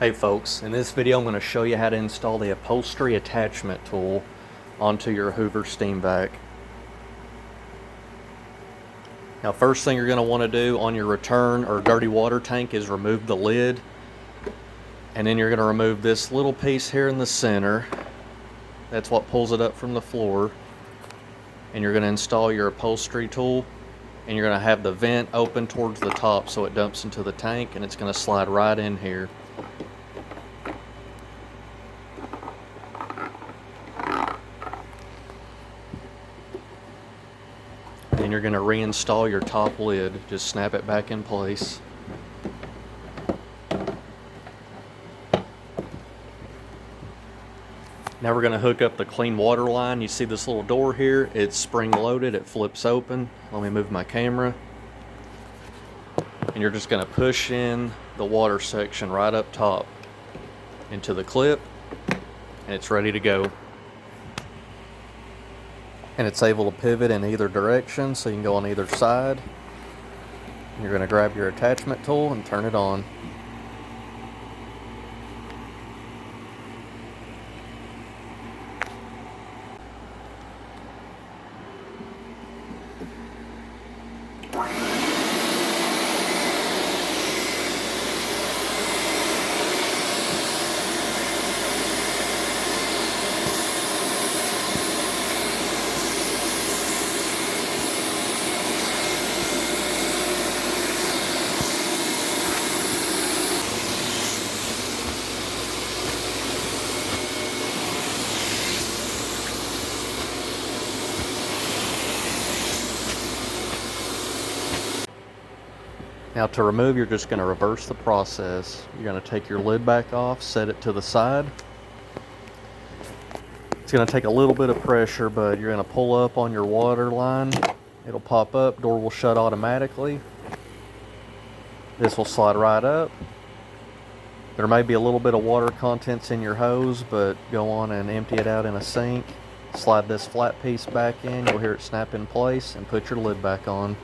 Hey folks, in this video I'm going to show you how to install the upholstery attachment tool onto your Hoover Steamvac. Now first thing you're going to want to do on your return or dirty water tank is remove the lid, and then you're going to remove this little piece here in the center. That's what pulls it up from the floor, and you're going to install your upholstery tool, and you're going to have the vent open towards the top so it dumps into the tank, and it's going to slide right in here. Then you're going to reinstall your top lid. Just snap it back in place. Now we're going to hook up the clean water line. You see this little door here? It's spring loaded. It flips open. Let me move my camera. And you're just going to push in the water section right up top into the clip, and it's ready to go. And it's able to pivot in either direction, so you can go on either side. You're going to grab your attachment tool and turn it on. Now to remove, you're just going to reverse the process. You're going to take your lid back off, set it to the side. It's going to take a little bit of pressure, but you're going to pull up on your water line. It'll pop up, door will shut automatically. This will slide right up. There may be a little bit of water contents in your hose, but go on and empty it out in a sink. Slide this flat piece back in, you'll hear it snap in place, and put your lid back on.